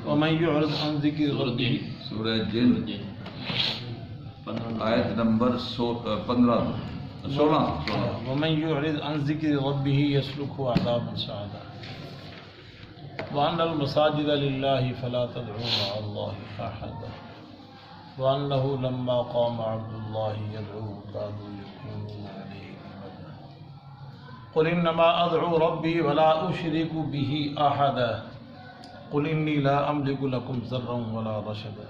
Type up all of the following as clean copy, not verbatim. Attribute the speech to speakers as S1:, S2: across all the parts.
S1: ومن يعرض عن ذکر ربه
S2: سورہ جن آیت نمبر 15 16
S1: ومن يعرض عن ذکر ربه يسلكه عذابا صعدا وأن المساجد لله فلا تدعوا مع الله أحدا وأنه لما قام عبد الله يدعوه كادوا يكونون عليه لبدا قل إنما أدعو ربي ولا أشرك به أحدا قل إني لا أملك لكم ضرا ولا رشدا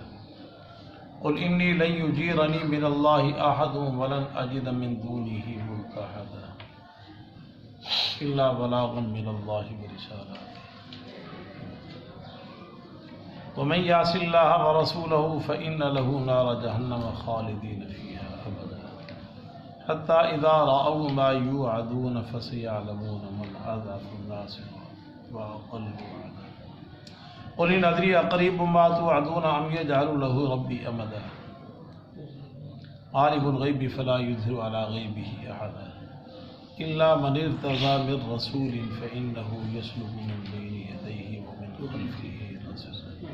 S1: قل إني لن يجيرني من الله أحد ولن أجد من دونه ملتحدا إلا بلاغا من الله ورسالاته ومن يعص الله ورسوله فإن له نار جهنم خالدين فيها أبدا حتى إذا رأوا ما يوعدون فسيعلمون من أضعف الناصر وأقل وعدا قل إن أدري أقريب ما توعدون أم يجعل له ربي أمدا عالم الغيب فلا يظهر على غيبه أحدا إلا من ارتضى من رسول فإنه يسلك من بين يديه ومن خلفه رصدا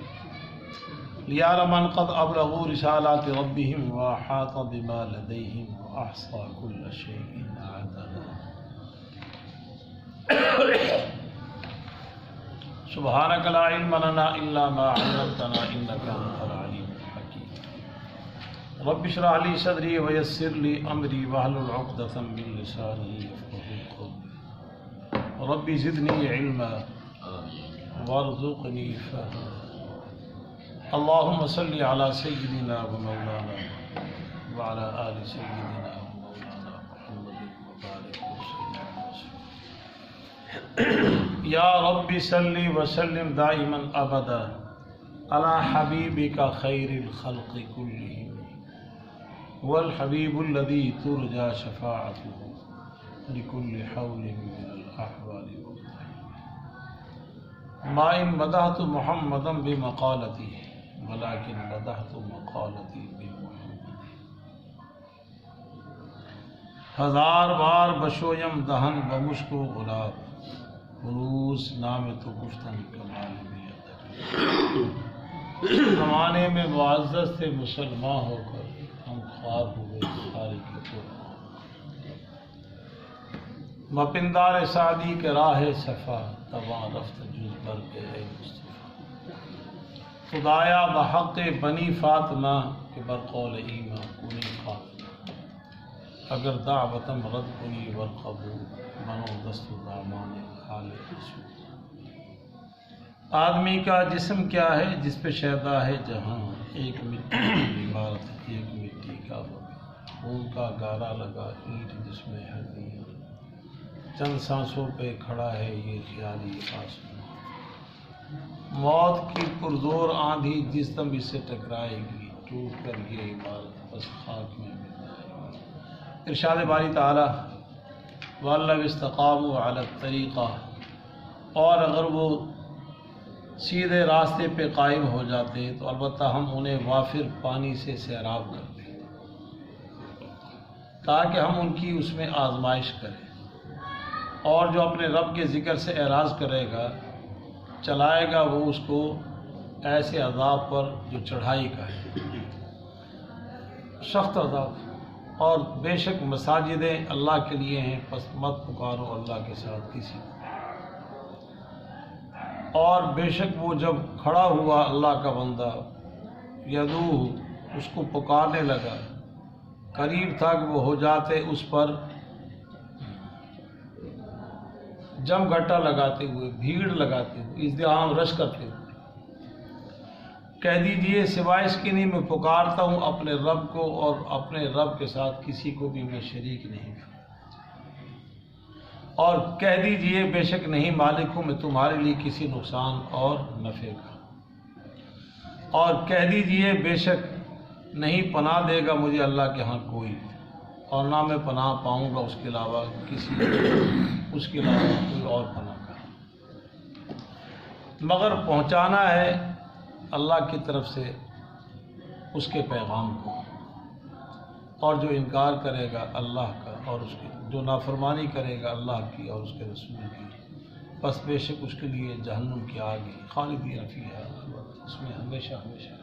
S1: ليعلم أن قد أبلغوا رسالات ربهم وأحاط بما لديهم وأحصى كل شيء عددا سبحانك لا علم لنا إلا ما علمتنا إنك أنت العليم الحكيم رب اشرح لي صدري ويسر لي أمري واحلل عقدة من لساني يفقهوا قولي رب زدني علما وارزقني فهما اللهم صل على سيدنا ومولانا وعلى آل سيدنا ومولانا محمد وبارك وسلم یا رب صل وسلم دائما ابدا على حبیبک خیر الخلق كلهم والحبیب الذي ترجى شفاعته لكل حول من الأحوال والطيب ما إن مدحت محمدا بمقالتي ولكن مدحت مقالتي بمحمد ہزار بار بشویم دہن بمشک و غلاب خلوص نام تو گفتن کمال میں ادب زمانے میں معزز سے مسلمان ہو کر ہم خوار ہوئے خاری کے قرآن مپندار سعدی کے راہ صفا تواں رفت جز بر کے اے مصطفیٰ خدایا بحق بنی فاطمہ کے برقول ایمہ کنی خاتمہ اگر دعوتم رد کنی والقبول بنو دست دامان حال رسول آدمی کا جسم کیا ہے جس پہ شیدا ہے جہاں ایک مٹی کی عمارت ایک مٹی کا خون کا گارا لگا اینٹ جس میں ہڈیاں چند سانسوں پہ کھڑا ہے یہ خیالی آسمان موت کی پرزور آندھی جس دم اسے ٹکرائے گی ٹوٹ کر یہ عمارت بس خاک میں مل جائے گی ارشاد باری تعالیٰ وَاللَّوِ اسْتَقَامُوا عَلَى الطَّرِيقَةِ اور اگر وہ سیدھے راستے پہ قائم ہو جاتے تو البتہ ہم انہیں وافر پانی سے سیراب کرتے تاکہ ہم ان کی اس میں آزمائش کریں اور جو اپنے رب کے ذکر سے اعراض کرے گا چلائے گا وہ اس کو ایسے عذاب پر جو چڑھائی کا ہے سخت عذاب اور بے شک مساجدیں اللہ کے لیے ہیں پس مت پکارو اللہ کے ساتھ کسی اور بے شک وہ جب کھڑا ہوا اللہ کا بندہ یدعو اس کو پکارنے لگا قریب تھا کہ وہ ہو جاتے اس پر جم گھٹا لگاتے ہوئے بھیڑ لگاتے ہوئے ازدحام رش کرتے ہوئے کہہ دیجئے سوائے اس کی نہیں میں پکارتا ہوں اپنے رب کو اور اپنے رب کے ساتھ کسی کو بھی میں شریک نہیں ہوں اور کہہ دیجئے بے شک نہیں مالک ہوں میں تمہارے لیے کسی نقصان اور نفع کا اور کہہ دیجئے بے شک نہیں پناہ دے گا مجھے اللہ کے ہاں کوئی اور نہ میں پناہ پاؤں گا اس کے علاوہ کوئی اور پناہ کا مگر پہنچانا ہے اللہ کی طرف سے اس کے پیغام کو اور جو انکار کرے گا اللہ کا اور اس کے جو نافرمانی کرے گا اللہ کی اور اس کے رسول کی بس بے شک اس کے لیے جہنم کی آگ ہے، خالدین فیہا، اس میں ہمیشہ ہمیشہ۔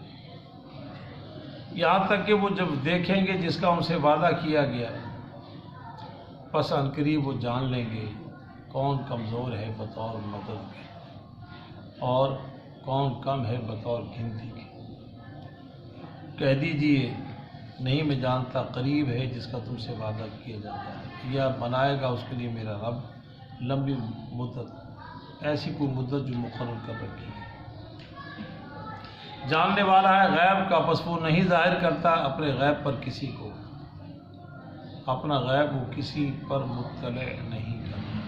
S1: یہاں تک کہ وہ جب دیکھیں گے جس کا ان سے وعدہ کیا گیا ہے، پس عنقریب وہ جان لیں گے کون کمزور ہے بطور مدد کے اور کون کم ہے بطور گنتی کے۔ کہہ دیجئے نہیں میں جانتا، قریب ہے جس کا تم سے وعدہ کیا جاتا ہے، یا بنائے گا اس کے لیے میرا رب لمبی مدت، ایسی کوئی مدت جو مقرر کر رکھی ہے۔ جاننے والا ہے غیب کا، پس وہ نہیں ظاہر کرتا اپنے غیب پر کسی کو، اپنا غیب وہ کسی پر مطلع نہیں کرتا،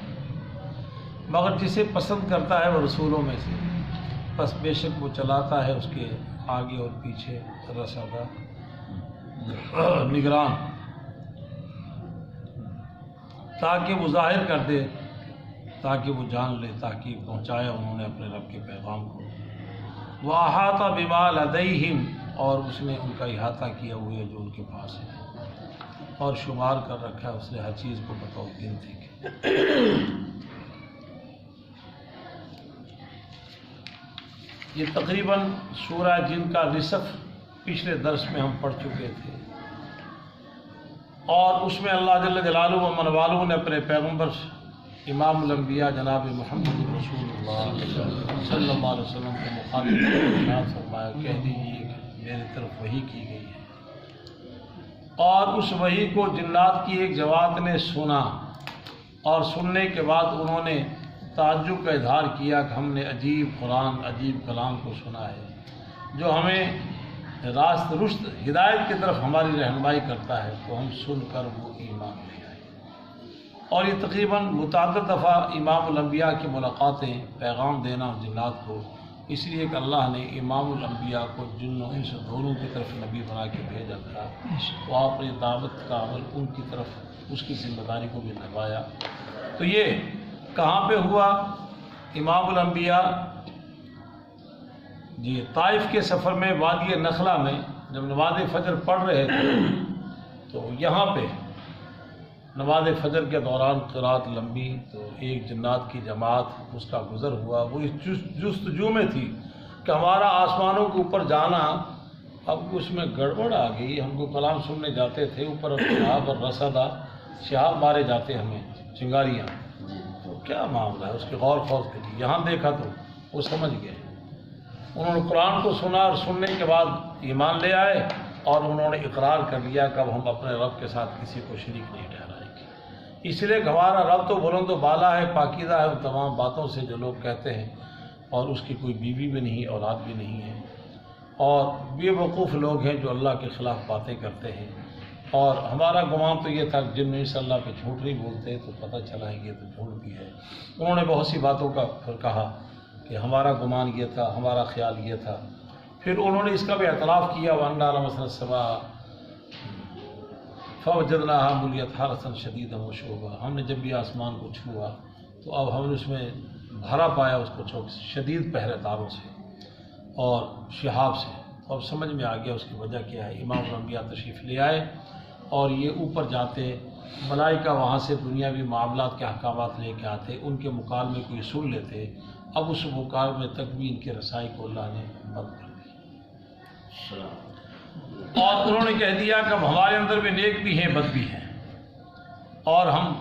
S1: مگر جسے پسند کرتا ہے وہ رسولوں میں سے، پس بے شک وہ چلاتا ہے اس کے آگے اور پیچھے رسادہ نگران، تاکہ وہ ظاہر کر دے، تاکہ وہ جان لے، تاکہ پہنچایا انہوں نے اپنے رب کے پیغام کو۔ وَأَحَاطَ بِمَا لَدَيْهِمْ، اور اس نے ان کا احاطہ کیا ہوا ہے جو ان کے پاس ہے، اور شمار کر رکھا ہے اس نے ہر چیز کو بطور گنتی کے۔ یہ تقریباً سورہ جن کا نصف پچھلے درس میں ہم پڑھ چکے تھے، اور اس میں اللہ جل جلالہ و من والہ نے اپنے پیغمبر امام الانبیاء جناب محمد رسول اللہ صلی اللہ علیہ وسلم کو مخاطب فرمایا، کہہ دیجیے کہ میرے طرف وحی کی گئی ہے، اور اس وحی کو جنات کی ایک جماعت نے سنا، اور سننے کے بعد انہوں نے تعجب کا اظہار کیا کہ ہم نے عجیب قرآن، عجیب کلام کو سنا ہے جو ہمیں راست رشد ہدایت کی طرف ہماری رہنمائی کرتا ہے، تو ہم سن کر وہ ایمان لے آئے۔ اور یہ تقریباً متعدد دفعہ امام الانبیاء کی ملاقاتیں، پیغام دینا جنات کو، اس لیے کہ اللہ نے امام الانبیاء کو جن و انس دونوں کی طرف نبی بنا کے بھیجا تھا، تو آپ نے دعوت کا عمل ان کی طرف اس کی ذمہ داری کو بھی نبھایا۔ تو یہ کہاں پہ ہوا؟ امام الانبیاء جی طائف کے سفر میں وادی نخلہ میں جب نماز فجر پڑھ رہے تھے، تو یہاں پہ نماز فجر کے دوران قرات لمبی، تو ایک جنات کی جماعت اس کا گزر ہوا، وہ اس جستجو میں تھی کہ ہمارا آسمانوں کے اوپر جانا اب اس میں گڑبڑ آ گئی، ہم کو کلام سننے جاتے تھے، اوپر شہاب اور رسدہ شہاب مارے جاتے ہمیں، چنگاریاں، تو کیا معاملہ ہے؟ اس کے غور خوض کے لیے یہاں دیکھا تو وہ سمجھ گئے، انہوں نے قرآن کو سنا اور سننے کے بعد ایمان لے آئے، اور انہوں نے اقرار کر لیا کہ اب ہم اپنے رب کے ساتھ کسی کو شریک نہیں ٹھہرائیں گے، اس لیے کہ ہمارا رب تو بلند و بالا ہے، پاکیزہ ہے ان تمام باتوں سے جو لوگ کہتے ہیں، اور اس کی کوئی بیوی بھی نہیں، اولاد بھی نہیں ہے، اور بے وقوف لوگ ہیں جو اللہ کے خلاف باتیں کرتے ہیں۔ اور ہمارا گمان تو یہ تھا کہ جن اس اللہ پہ جھوٹ نہیں بولتے، تو پتہ چلا ہے یہ تو جھوٹ بھی ہے۔ انہوں نے بہت سی باتوں کا پھر کہا کہ ہمارا گمان یہ تھا، ہمارا خیال یہ تھا، پھر انہوں نے اس کا بھی اعتراف کیا، وَأَنَّا لَمَسْنَا السَّمَاءَ فَوَجَدْنَاهَا مُلِيَتْ حَرَسًا شَدِيدًا وَشُهُبًا، ہم نے جب بھی آسمان کو چھوا تو اب ہم نے اس میں بھرا پایا اس کو شدید پہرے داروں سے اور شہاب سے۔ تو اب سمجھ میں آ گیا اس کی وجہ کیا ہے۔ امام الانبیاء تشریف لے آئے، اور یہ اوپر جاتے، ملائکہ وہاں سے دنیاوی معاملات کے احکامات لے کے آتے، ان کے مکالمے کو یہ سن لیتے، اب اس مکالمے تک بھی ان کی رسائی کو اللہ نے بند کر دی، اور انہوں نے کہہ دیا کہ اب ہمارے اندر بھی نیک بھی ہیں، بد بھی ہیں، اور ہم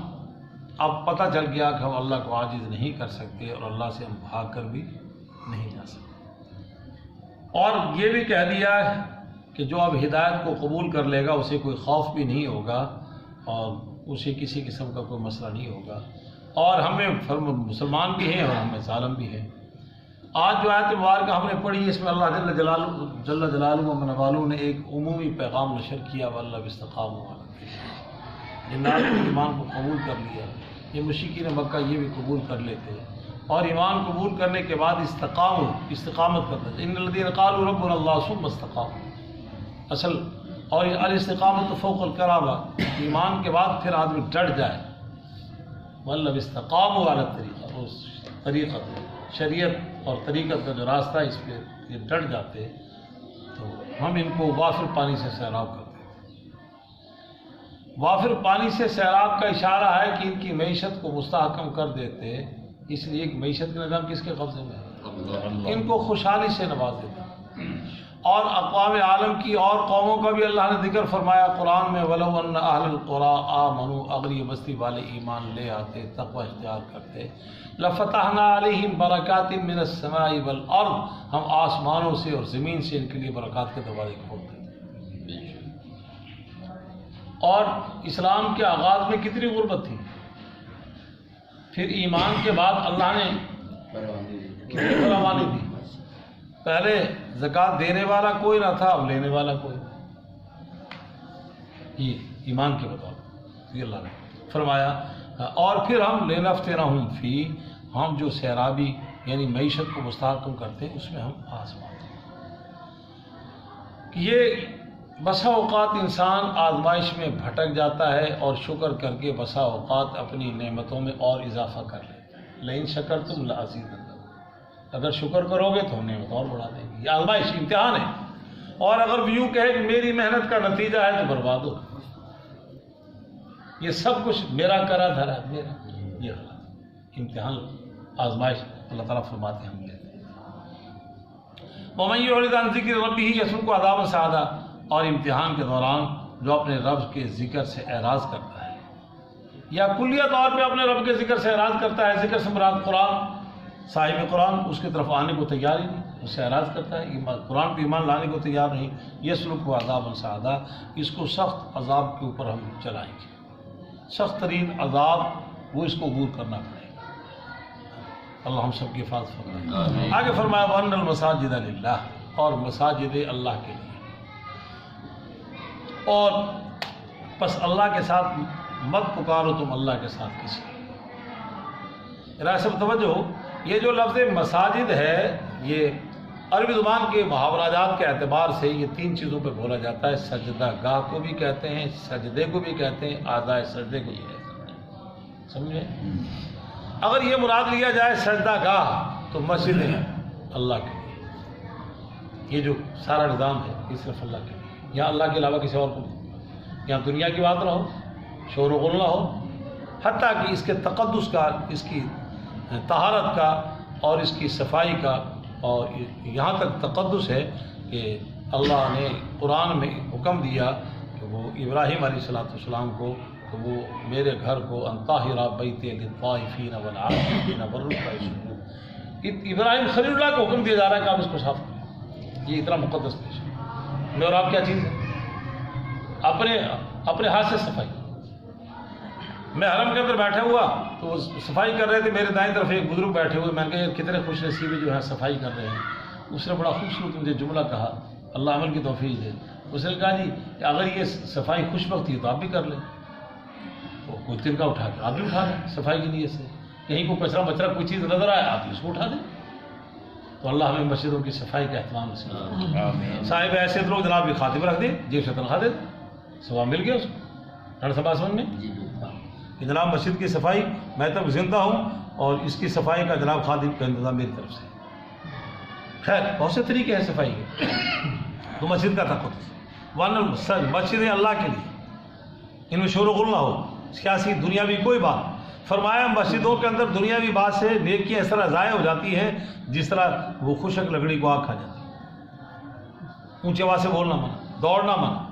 S1: اب پتہ چل گیا کہ ہم اللہ کو عاجز نہیں کر سکتے، اور اللہ سے ہم بھاگ کر بھی نہیں جا سکتے، اور یہ بھی کہہ دیا کہ جو اب ہدایت کو قبول کر لے گا اسے کوئی خوف بھی نہیں ہوگا، اور اسے کسی قسم کا کوئی مسئلہ نہیں ہوگا، اور ہمیں مسلمان بھی ہیں اور ہمیں ظالم بھی ہیں۔ آج جو آیت مبارکہ ہم نے پڑھی، اس میں اللہ جل جلالہ و من والہ نے ایک عمومی پیغام نشر کیا، وَاللَّهُ اسْتَقَامُوا عَلَى جنات نے ایمان کو قبول کر لیا، یہ مشرکین مکہ یہ بھی قبول کر لیتے، اور ایمان قبول کرنے کے بعد استقامت کرتے ہیں، ان الذین قالوا ربنا اللہ ثم استقاموا، اصل اور الاستقامت فوق الکرامہ، ایمان کے بعد پھر آدمی ڈٹ جائے، وَاللَّهُ اسْتَقَامُوا عَلَى الطریقہ، اس طریقت شریعت اور طریقت کا جو راستہ اس پہ یہ ڈٹ جاتے، تو ہم ان کو وافر پانی سے سیراب کرتے ہیں۔ وافر پانی سے سیراب کا اشارہ ہے کہ ان کی معیشت کو مستحکم کر دیتے، اس لیے کہ معیشت کا نظام کس کے قبضے میں ہے؟ ان کو خوشحالی سے نواز دیتا ہے۔ اور اقوام عالم کی اور قوموں کا بھی اللہ نے ذکر فرمایا قرآن میں، وَلَوْ أَنَّ أَهْلَ الْقُرَىٰ آمَنُوا، اگر یہ بستی والے ایمان لے آتے، تقوی اختیار کرتے، لَفَتَحْنَا عَلَيْهِمْ بَرَكَاتٍ مِّنَ السَّمَاءِ وَالْأَرْضِ، ہم آسمانوں سے اور زمین سے ان کے لیے برکات کے دروازے کھول دیتے۔ اور اسلام کے آغاز میں کتنی غربت تھی، پھر ایمان کے بعد اللہ نے کتنی فراوانی دی۔ پہلے زکوٰۃ دینے والا کوئی نہ تھا، اب لینے والا کوئی، یہ ایمان کے بطور یہ اللہ نے فرمایا۔ اور پھر ہم لِنَفْتِنَهُمْ فِيهِ، ہم جو سیرابی یعنی معیشت کو مستحکم کرتے ہیں اس میں ہم آزماتے ہیں۔ کہ یہ بسا اوقات انسان آزمائش میں بھٹک جاتا ہے اور شکر کر کے بسا اوقات اپنی نعمتوں میں اور اضافہ کر لیتا ہے۔ لئن شکرتم لأزیدنکم، اگر شکر کرو گے تو ہم نعمت اور بڑھا دیں گے۔ یہ آزمائش امتحان ہے، اور اگر یوں کہے کہ میری محنت کا نتیجہ ہے تو برباد ہو، یہ سب کچھ میرا کرا دھرا ہے، میرا یہ حالت امتحان آزمائش اللہ تعالیٰ فرماتے ہیں ہم لیتے ہیں۔ وَمَن يُعْرِضْ عَن ذِكْرِ رَبِّهِ يَسْلُكْهُ عَذَابًا صَعَدًا، اور امتحان کے دوران جو اپنے رب کے ذکر سے اعراض کرتا ہے یا کلیہ طور پہ اپنے رب کے ذکر سے اعراض کرتا ہے، ذکر سے مراد قرآن، صاحب قرآن اس کی طرف آنے کو تیار ہی نہیں، اس سے اعراض کرتا ہے، قرآن پہ ایمان لانے کو تیار نہیں، يَسْلُكْهُ عَذَابًا صَعَدًا، اس کو سخت عذاب کے اوپر ہم چلائیں گے، سخت ترین عذاب وہ اس کو عبور کرنا پڑے گا۔ اللہ ہم سب کی حفاظت فرمائے۔ آگے فرمایا وَأَنَّ الْمَسَاجِدَ لِلَّهِ، اور مساجد اللہ کے لیے، اور بس اللہ کے ساتھ مت پکارو تم اللہ کے ساتھ کسی۔ سب توجہ ہو، یہ جو لفظ مساجد ہے یہ عربی زبان کے محاورات کے اعتبار سے یہ تین چیزوں پہ بولا جاتا ہے۔ سجدہ گاہ کو بھی کہتے ہیں، سجدے کو بھی کہتے ہیں، اعضاء سجدے کو بھی کہتے ہیں، سمجھے؟ اگر یہ مراد لیا جائے سجدہ گاہ تو مسجد ہے اللہ کے لیے، یہ جو سارا نظام ہے یہ صرف اللہ کے لیے، یہاں اللہ کے علاوہ کسی اور کو نہیں، یہاں دنیا کی بات نہ ہو، شور و غل نہ ہو، حتیٰ کہ اس کے تقدس کا، اس کی طہارت کا اور اس کی صفائی کا، اور یہاں تک تقدس ہے کہ اللہ نے قرآن میں حکم دیا کہ وہ ابراہیم علیہ السلام کو کہ وہ میرے گھر کو ان طاہر بیتی للطائفین والعاکفین والرکع السجود، ابراہیم خلیل اللہ کو حکم دیا جا رہا ہے کہ آپ اس کو صاف کریں، یہ اتنا مقدس پیش ہے۔ میں اور آپ کیا چیز ہے؟ اپنے ہاتھ سے صفائی۔ میں حرم کے اندر بیٹھا ہوا تو وہ صفائی کر رہے تھے، میرے دائیں طرف ایک بزرگ بیٹھے ہوئے، میں نے کہا یہ کتنے خوش نصیبے جو ہے صفائی کر رہے ہیں۔ اس نے بڑا خوبصورت مجھے جملہ کہا، اللہ عمل کی توفیق دے۔ اس نے کہا جی اگر یہ صفائی خوش وقت ہے تو آپ بھی کر لیں، تو کوئی ترکا اٹھا کے آپ بھی اٹھا لیں صفائی کی نیت سے، کہیں کو کچرا مچرا کوئی چیز نظر آئے آپ بھی اس کو اٹھا دیں۔ تو اللہ ہمیں مسجدوں کی صفائی کا اہتمام نصیب فرمائے۔ صاحب ایسے لوگ جناب کی خاتمہ رکھ دیں، جیب سے تنخواہ دے دیں، ثواب مل گیا اس کو، ڈاکٹر صاحب آسمان میں کہ جناب مسجد کی صفائی میں تب زندہ ہوں اور اس کی صفائی کا جناب خادم کا انتظام میری طرف سے۔ خیر بہت سے طریقے ہیں صفائی کے، تو مسجد کا تقدس مسجد اللہ کے لیے، ان میں شور و غل نہ ہو، سیاسی دنیاوی کوئی بات۔ فرمایا مسجدوں کے اندر دنیاوی بات سے نیکیاں اس طرح ضائع ہو جاتی ہیں جس طرح وہ خشک لکڑی کو آگ کھا جاتی ہے۔ اونچی آواز سے بولنا منع، دوڑنا منع،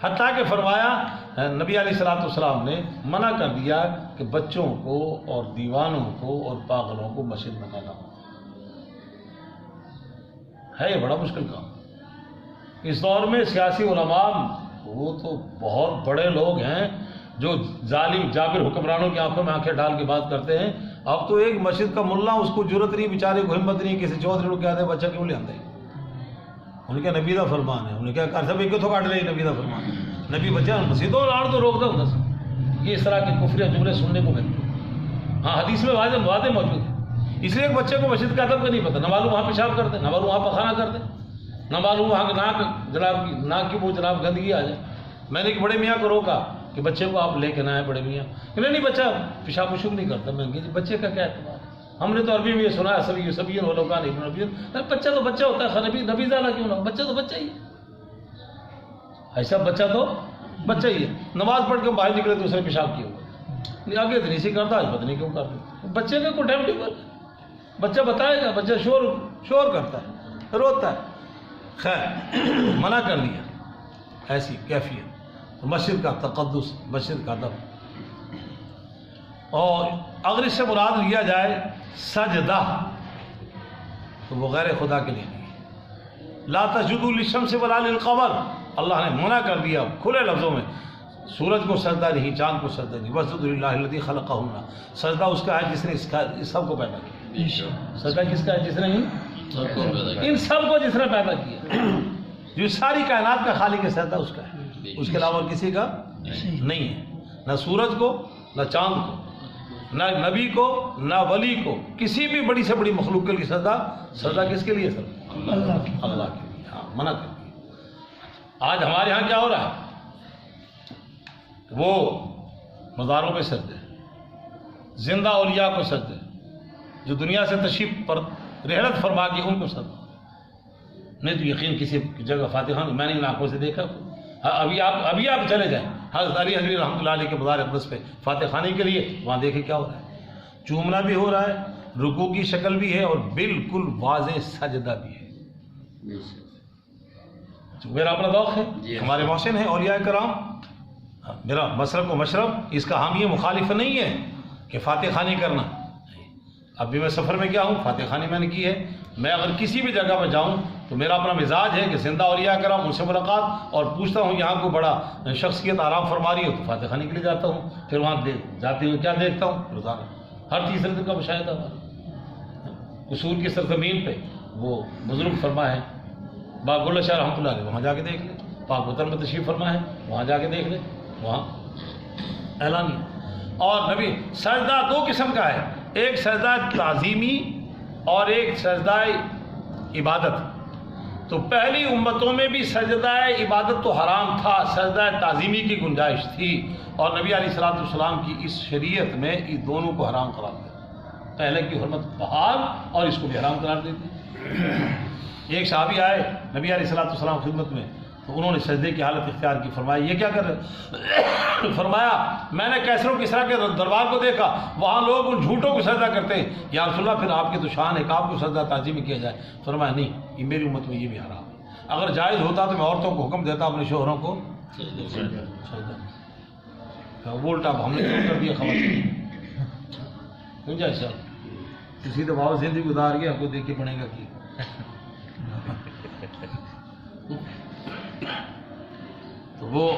S1: حتیٰ کہ فرمایا نبی علیہ السلام نے منع کر دیا کہ بچوں کو اور دیوانوں کو اور پاگلوں کو مسجد میں نہ لاؤ۔ ہے یہ بڑا مشکل کام۔ اس دور میں سیاسی علماء وہ تو بہت بڑے لوگ ہیں جو ظالم جابر حکمرانوں کی آنکھوں میں آنکھیں ڈال کے بات کرتے ہیں۔ اب تو ایک مسجد کا ملا اس کو جرت نہیں، بیچارے کو ہمت نہیں، کسی چودھری کو کہتے ہیں بچہ کیوں لے آتے ہیں، ان کے نبی دا فرمان ہے، انہیں کیا سب ایک تو کاٹ رہے نبی دا فرمان ہے، نبی بچہ مسجدوں آڑ تو روک دو بس۔ یہ اس طرح کے کفر جملے سننے کو ملتے ہیں، ہاں حدیث میں واضح موجود ہے۔ اس لیے ایک بچے کو مسجد کا ادب کا نہیں پتہ، نہ معلوم وہاں پیشاب کرتے، نہ معلوم وہاں پخانہ کرتے، نہ معلوم وہاں ناک کی وہ جناب گندگی آ جائے۔ میں نے ایک بڑے میاں کو روکا کہ بچے کو آپ لے کے نہ آئے، بڑے میاں نہیں بچہ پیشاب وشوب نہیں کرتا۔ میں نے کہا بچے کا کیا اعتبار ہے، ہم نے تو عربی میں یہ سنا ہے سبھی لوگوں کا نہیں، بچہ تو بچہ ہوتا ہے، نبی زیادہ کیوں نہ، بچہ تو بچہ ہی ہے، ایسا بچہ تو بچہ ہی ہے۔ نماز پڑھ کے باہر نکلے دوسرے پیشاب کیے ہوئے، آگے تو نہیں سی کرتا، آج پتہ نہیں کیوں کر دیتا۔ بچے کا کوئی ٹائم ٹیبل، بچہ بتائے گا، بچہ شور کرتا ہے، روتا ہے، خیر منع کر دیا ایسی کیفیت، مسجد کا تقدس، مسجد کا ادب۔ اور اگر اس سے مراد لیا جائے سجدہ تو وہ غیر خدا کے لیے نہیں، لا تسجدوا للشمس ولا للقمر، اللہ نے منع کر دیا کھلے لفظوں میں، سورج کو سجدہ نہیں، چاند کو سجدہ نہیں، واسجدوا للہ الذی خلقہن، سجدہ اس کا ہے جس نے اس سب کو پیدا کیا، سجدہ کس کا ہے؟ جس نے ان سب کو جس نے پیدا کیا، جو ساری کائنات کا خالق ہے، سجدہ اس کا ہے، اس کے علاوہ کسی کا نہیں ہے، نہ سورج کو، نہ چاند کو، نہ نبی کو، نہ ولی کو، کسی بھی بڑی سے بڑی مخلوق کے لیے سجدہ کس کے لیے؟ سر اللہ کے لیے، ہاں منع کر دیا۔ آج ہمارے ہاں کیا ہو رہا ہے؟ وہ مزاروں پہ سجدے، زندہ اولیاء کو سجدے، جو دنیا سے تشریف پر رحلت فرما کے ان کو سجدہ، نہیں تو یقین کسی جگہ فاتحہ میں نے ان آنکھوں سے دیکھا، ابھی آپ چلے جائیں حضرت علی حضرت رحمۃ اللہ علیہ کے مزار اقدس پہ فاتح خانی کے لیے، وہاں دیکھیں کیا ہو رہا ہے، چومنا بھی ہو رہا ہے، رکوع کی شکل بھی ہے، اور بالکل واضح سجدہ بھی ہے۔ میرا اپنا ذوق ہے، ہمارے محسن ہیں اولیاء کرام، میرا مسلک و مشرب اس کا حامی مخالف نہیں ہے کہ فاتح خانی کرنا، اب بھی میں سفر میں کیا ہوں، فاتح خانی میں نے کی ہے، میں اگر کسی بھی جگہ پہ جاؤں تو میرا اپنا مزاج ہے کہ زندہ اولیاء کرام ان سے ملاقات، اور پوچھتا ہوں یہاں کو بڑا شخصیت آرام فرما رہی ہو تو فاتح خانی کے لیے جاتا ہوں، پھر وہاں جاتے ہوئے کیا دیکھتا ہوں، روزانہ ہر تیسرے دن کا مشاہدہ ہوا، قصور کی سرزمین پہ وہ بزرگ فرما ہے باغ اللہ شاہ رحمۃ اللہ علیہ، وہاں جا کے دیکھ لیں، پاک وطن میں تشریف فرما ہے، وہاں جا کے دیکھ لیں، وہاں اعلانیہ۔ اور نبی سجدہ دو قسم کا ہے، ایک سجدہ تعظیمی اور ایک سجدہ عبادت۔ تو پہلی امتوں میں بھی سجدہ عبادت تو حرام تھا، سجدہ تعظیمی کی گنجائش تھی، اور نبی علیہ الصلوۃ والسلام کی اس شریعت میں ان دونوں کو حرام قرار دیا، پہلے کی حرمت بحال اور اس کو بھی حرام قرار دے دی۔ ایک صحابی آئے نبی علیہ الصلوۃ والسلام خدمت میں، تو انہوں نے سجدے کی حالت اختیار کی، فرمایا یہ کیا کر رہے؟ فرمایا میں نے کیسر و کسریٰ کے دربار کو دیکھا، وہاں لوگ ان جھوٹوں کو سجدہ کرتے ہیں، یا رسول اللہ پھر آپ کی تو شان ہے کہ آپ کو سجدہ تعظیمی کیا جائے؟ فرمایا نہیں، یہ میری امت میں یہ بھی حرام ہے، اگر جائز ہوتا تو میں عورتوں کو حکم دیتا اپنے شوہروں کو سجدہ، وہ الٹا ہم نے کیوں کر دیا خواتین؟ کیوں جائے صاحب کسی تو بابا زندگی گزار گیا، ہم کو دیکھ کے پڑے گا کہ تو وہ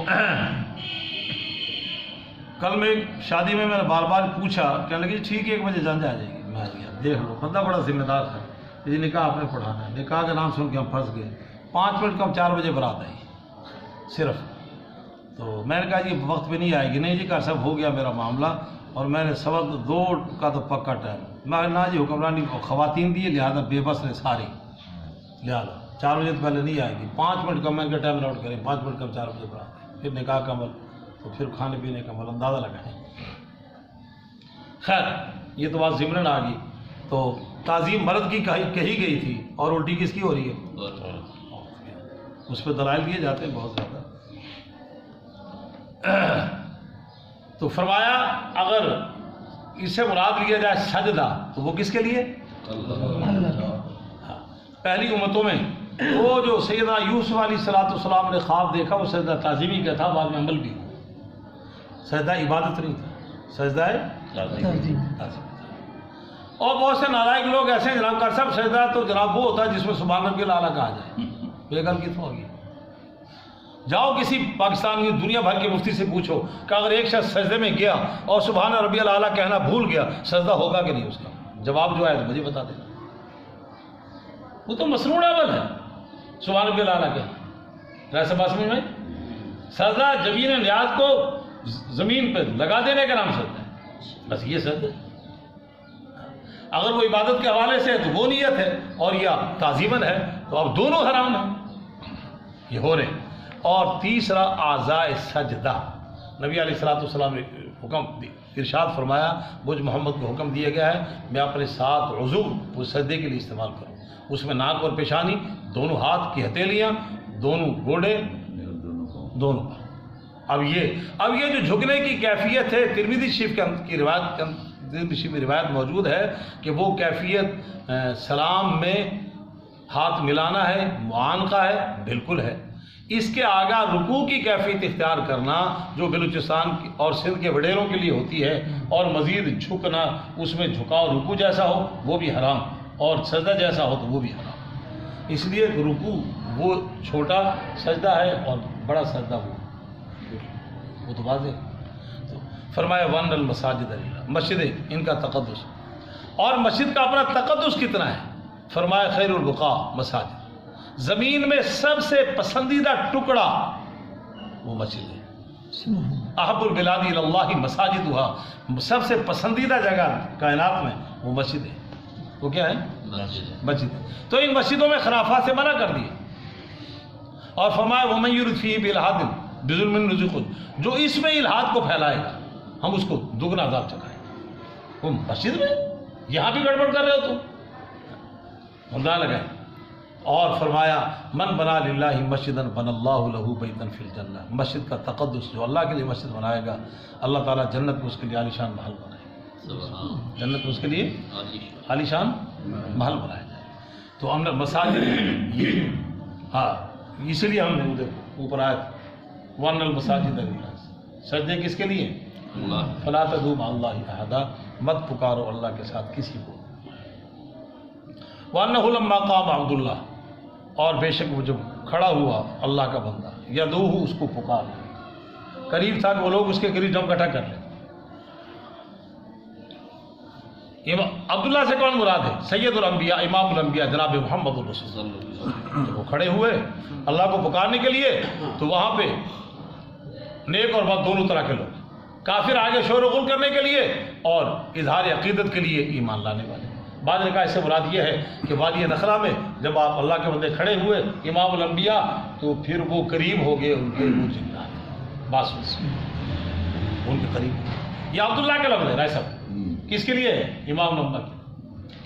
S1: کل میں شادی میں نے بار بار پوچھا، کہنے لگی ٹھیک ہے 1 بجے جان جا جائے گی، میں گیا دیکھ لو، بندہ بڑا ذمہ دار تھا، یہ نکاح آپ نے پڑھانا ہے، نکاح کا نام سن کے ہم پھنس گئے، 5 منٹ کم 4 بجے برات آئی صرف، تو میں نے کہا یہ وقت پہ نہیں آئے گی، نہیں جی کہا صاحب ہو گیا میرا معاملہ، اور میں نے 2:15 کا تو پکا ٹائم، میں نہ جی حکمرانی خواتین دی لہٰذا بے بس نے ساری، لہٰذا 4 بجے تو پہلے نہیں آئے گی، 5 منٹ کم میں کا ٹائم نوٹ کریں، 5 منٹ کم 4 بجے برات ہے، پھر نکاح کا عمل، تو پھر کھانے پینے کا عمل، اندازہ لگائیں۔ خیر یہ تو بات ضمن آ گئی، تو تعظیم مرد کی کہی گئی تھی، اور الٹی کس کی ہو رہی ہے؟ اس پہ دلائل دیے جاتے ہیں بہت زیادہ۔ تو فرمایا اگر اس سے مراد لیا جائے سجدہ تو وہ کس کے لیے؟ پہلی امتوں میں وہ جو سیدنا یوسف علیہ السلام نے خواب دیکھا وہ سجدہ تعظیمی کا تھا، بعد میں عمل بھی، سجدہ عبادت نہیں تھا، سجدہ تعظیم تھا۔ اور بہت سے نالائق لوگ ایسے ہیں جناب کا سب سجدہ تو جناب وہ ہوتا ہے جس میں سبحان ربی الاعلیٰ کہا جائے، بے گل کتنا ہوگی؟ جاؤ کسی پاکستان کی دنیا بھر کے مفتی سے پوچھو کہ اگر ایک شخص سجدے میں گیا اور سبحان ربی الاعلیٰ کہنا بھول گیا، سجدہ ہوگا کہ نہیں؟ اس کا جواب جو ہے تو مجھے بتا دینا، وہ تو مسنون عمل ہے سبحان ربی الاعلیٰ کہنا، ایسا بات سمجھ میں؟ سجدہ جبین نیاز کو زمین پہ لگا دینے کا نام سجدہ ہے، بس یہ سجدہ ہے۔ اگر وہ عبادت کے حوالے سے ہے تو وہ نیت ہے، اور یہ تعظیماً ہے، تو اب دونوں حرام ہیں، یہ ہو رہے ہیں۔ اور تیسرا اعضاء سجدہ، نبی علیہ الصلوۃ والسلام نے حکم ارشاد فرمایا مجھ محمد کو حکم دیا گیا ہے میں اپنے 7 عضو وہ سجدے کے لیے استعمال کروں، اس میں ناک اور پیشانی، دونوں ہاتھ کی ہتھیلیاں، دونوں گوڑے، دونوں۔ اب یہ جو جھکنے کی کیفیت ہے ترمذی شریف کی روایت ترمذی میں روایت موجود ہے کہ وہ کیفیت سلام میں ہاتھ ملانا ہے، معانقہ ہے، بالکل ہے۔ اس کے آگاہ رکوع کی کیفیت اختیار کرنا جو بلوچستان اور سندھ کے وڈیروں کے لیے ہوتی ہے، اور مزید جھکنا، اس میں جھکاؤ رکوع جیسا ہو وہ بھی حرام، اور سجدہ جیسا ہو تو وہ بھی حرام۔ اس لیے رکوع وہ چھوٹا سجدہ ہے اور بڑا سجدہ وہ تو واضح ہے۔ تو فرمایا وَأَنَّ الْمَسَاجِدَ لِلَّهِ، مسجدیں ان کا تقدس، اور مسجد کا اپنا تقدس کتنا ہے؟ فرمایا خیر البقاع مساجد، زمین میں سب سے پسندیدہ ٹکڑا وہ مسجد ہے۔ احب البلاد الی اللہ مساجدها، سب سے پسندیدہ جگہ کائنات میں وہ مسجد ہے۔ وہ کیا ہے؟ مسجد۔ تو ان مسجدوں میں خرافات سے منع کر دیا، اور فرمایا وَمَن يُرِدْ فِيهِ بِإِلْحَادٍ بِظُلْمٍ نُذِقْهُ، جو اس میں الحاد کو پھیلائے گا ہم اس کو دگنا عذاب چکھائیں گے۔ وہ مسجد میں یہاں بھی گڑبڑ کر رہے ہو تم، اللہ لگائیں۔ اور فرمایا من بنا للہ مسجدا بن اللہ لہ بیتا فی الجنہ، مسجد کا تقدس، جو اللہ کے لیے مسجد بنائے گا اللہ تعالیٰ جنت میں اس کے لیے عالیشان محل بنائے گا، جنت میں اس کے لیے عالیشان محل بنایا جائے۔ تو ہم نے مساجد، ہاں اسی لیے ہم نے ادھر اوپر آئے وَأَنَّ الْمَسَاجِدَ لِلَّهِ، سجدے کس کے لیے؟ فَلَا تَدْعُوا مَعَ اللَّهِ أَحَدًا، مت پکارو اللہ کے ساتھ کسی کو۔ وَأَنَّهُ لَمَّا قَامَ عَبْدُ اللَّهِ، اور بے شک وہ جب کھڑا ہوا اللہ کا بندہ، یدعوہ اس کو پکار، قریب تھا کہ وہ لوگ اس کے قریب جب اکٹھا کر لیں۔ عبداللہ سے کون مراد ہے؟ سید الانبیاء، امام الانبیاء جناب محمد الرسول اللہ۔ جب وہ کھڑے ہوئے اللہ کو پکارنے کے لیے تو وہاں پہ نیک اور بد دونوں طرح کے لوگ، کافر آگے شور و غل کرنے کے لیے اور اظہار عقیدت کے لیے ایمان لانے والے۔ بعد نے کہا اس سے مراد یہ ہے کہ وادی نخلا میں جب آپ اللہ کے بندے کھڑے ہوئے امام الانبیاء تو پھر وہ قریب ہو گئے ان کے وہ جنات باس ان کے قریب۔ یہ عبداللہ کے لفظ ہے رائے صاحب، کس کے لیے ہے؟ امام الانبیاء کے،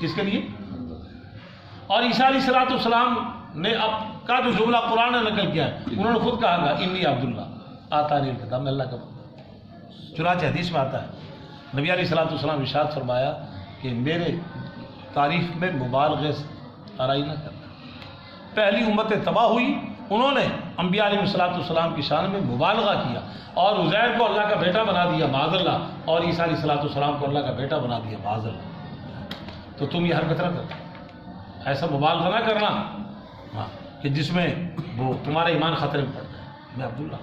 S1: کس کے لیے؟ اور عیسیٰ علیہ السلام نے اب کا جو جملہ قرآن نے نقل کیا ہے انہوں نے خود کہا گا انی عبداللہ آتانی الکتاب، میں اللہ کا بندہ۔ چنانچہ حدیث میں آتا ہے نبی علیہ السلام ارشاد فرمایا کہ میرے تعریف میں مبالغے آرائی نہ کرنا۔ پہلی امتیں تباہ ہوئی، انہوں نے انبیاء علیہ السلام کی شان میں مبالغہ کیا اور عزیر کو اللہ کا بیٹا بنا دیا معاذ اللہ، اور عیسیٰ علیہ السلام کو اللہ کا بیٹا بنا دیا معاذ اللہ۔ تو تم یہ حرکت نہ کرنا، ایسا مبالغہ نہ کرنا ہاں کہ جس میں وہ تمہارا ایمان خطرے میں پڑ جائے۔ میں عبداللہ،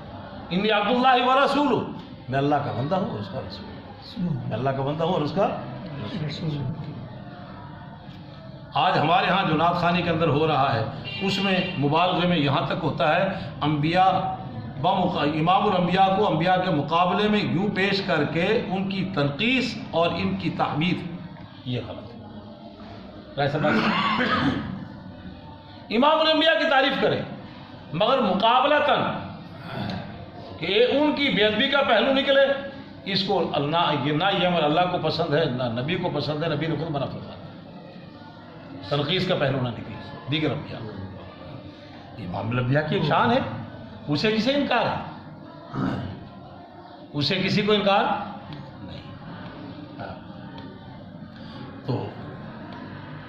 S1: انی عبداللہ و رسول، میں اللہ کا بندہ ہوں اور اس کا رسول، میں اللہ کا بندہ ہوں اور اس کا رسول۔ آج ہمارے ہاں جو نعت خوانی کے اندر ہو رہا ہے اس میں مبالغے میں یہاں تک ہوتا ہے انبیاء امام الانبیاء کو انبیاء کے مقابلے میں یوں پیش کر کے ان کی تنقیص اور ان کی تحمید، یہ غلط ہے۔ امام الانبیاء کی تعریف کریں مگر مقابلتاً کہ ان کی بے ادبی کا پہلو نکلے، اس کو نہ یہ عمل اللہ کو پسند ہے نہ نبی کو پسند ہے، نبی نے خود منع فرمایا، تنقیص کا پہلو نہ نکلے دیگر انبیاء۔ امام الانبیاء کی ایک شان ہے، اسے کسے انکار ہے؟ اسے کسی کو انکار نہیں۔ تو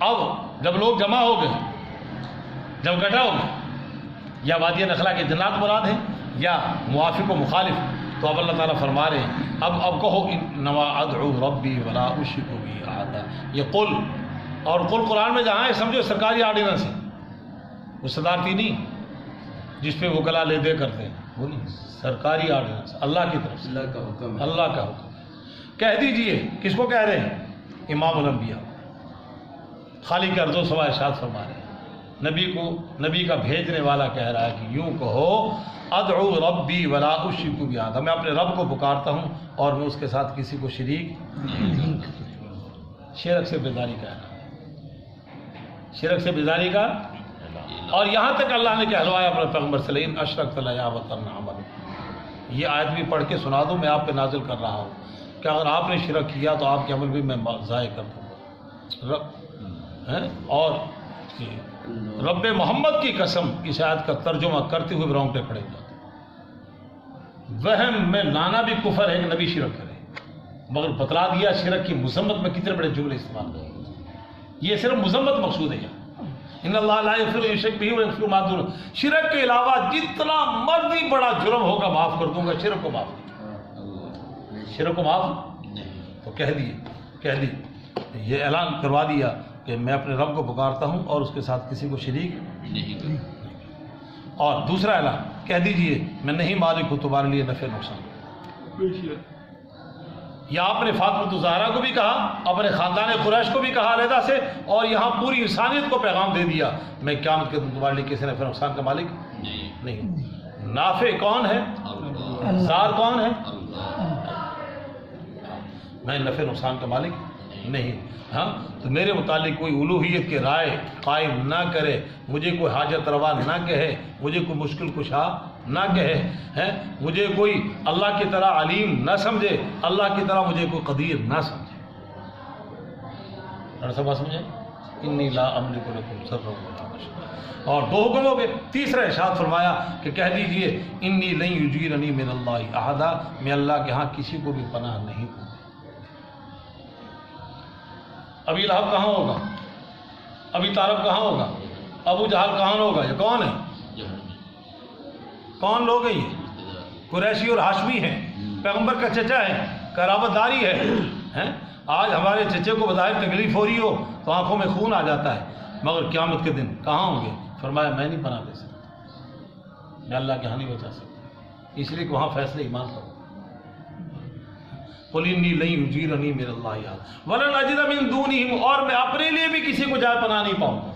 S1: اب جب لوگ جمع ہو گئے، جب اکٹھا ہو گئے، یا وادی نخلا کے جنات مراد ہیں یا موافق و مخالف، تو اب اللہ تعالیٰ فرما رہے ہیں اب کہو انما ادعو ربی ولا اشرک بہ احدا، یہ قل، اور قل قرآن میں جہاں ہے سمجھو سرکاری آرڈیننس ہے، وہ صدارتی نہیں جس پہ وکلا لے دے کرتے ہیں، وہ نہیں، سرکاری آرڈیننس اللہ کی طرف سے، اللہ کا حکم، اللہ کا حکم۔ کہہ دیجئے کس کو کہہ رہے ہیں؟ امام الانبیاء، خالق ارض و سما ارشاد فرما رہے ہیں، نبی کو، نبی کا بھیجنے والا کہہ رہا ہے کہ یوں کہو ادعو ربی ولا اشرک بہ احدا، میں اپنے رب کو پکارتا ہوں اور میں اس کے ساتھ کسی کو شریک نہیں کرتا۔ شرک سے بیداری کا ہے، شرک سے بیداری کا، اور یہاں تک اللہ نے کہلوایا اپنے پیغمبر صلی اللہ علیہ وسلم اشرکت لیحبطن عملک۔ یہ آیت بھی پڑھ کے سنا دوں، میں آپ پہ نازل کر رہا ہوں کہ اگر آپ نے شرک کیا تو آپ کے عمل بھی میں ضائع کر دوں گا۔ اور رب محمد کی قسم اس آیت کا ترجمہ کرتے ہوئے رونگٹے کھڑے ہو جاتے۔ وہم میں لانا بھی کفر ہے کہ نبی شرک کرے، مگر بتلا دیا شرک کی مذمت میں کتنے بڑے جملے استعمال کریں. یہ صرف مذمت مقصود ہے. ان اللہ لا یغفر ان یشرک بہ ویغفر ما دون. شرک کے علاوہ جتنا مرضی بڑا جرم ہوگا معاف کر دوں گا، شرک کو معاف شرک کو معاف تو کہہ دی یہ اعلان کروا دیا کہ میں اپنے رب کو پکارتا ہوں اور اس کے ساتھ کسی کو شریک نہیں. اور دوسرا اعلان کہہ دیجئے میں نہیں مالک ہوں تمہارے لیے نفع نقصان. یا آپ نے فاطمہ الزہرا کو بھی کہا، اپنے خاندان قریش کو بھی کہا علیحدہ سے، اور یہاں پوری انسانیت کو پیغام دے دیا میں قیامت کے دن تمہارے لیے کسی نفع نقصان کا مالک نہیں. نافع کون ہے؟ زار کون ہے؟ میں نفع نقصان کا مالک نہیں. ہاں تو میرے متعلق کوئی الوہیت کے رائے قائم نہ کرے، مجھے کوئی حاجت روا نہ کہے، مجھے کوئی مشکل کشا نہ کہے، مجھے کوئی اللہ کی طرح علیم نہ سمجھے، اللہ کی طرح مجھے کوئی قدیر نہ سمجھے. سب سمجھے؟ انی لا املک لکم ضرا ولا نفعا. اور دو حکم ہو گئے. تیسرا ارشاد فرمایا کہ کہہ دیجئے انی لن یجیرنی من اللہ احدا، میں اللہ کے ہاں کسی کو بھی پناہ نہیں دوں. ابھی لہب کہاں ہوگا؟ ابھی طالب کہاں ہوگا؟ ابو جہل کہاں ہوگا؟ یہ کون ہے؟ کون لوگ ہیں یہ؟ قریشی اور ہاشمی ہیں، پیغمبر کا چچا ہے، قرابت داری ہے. آج ہمارے چچے کو بظاہر تکلیف ہو رہی ہو تو آنکھوں میں خون آ جاتا ہے، مگر قیامت کے دن کہاں ہوں گے؟ فرمایا میں نہیں پناہ دے سکتا، میں اللہ کے ہاں نہیں بچا سکتا. اس لیے کہ وہاں فیصلے ایمان کرو. قل انی لن یجیرنی من اللہ احد ولن اجد من دونہ، اور میں اپنے لیے بھی کسی کو جائے پناہ نہیں پاؤں گا.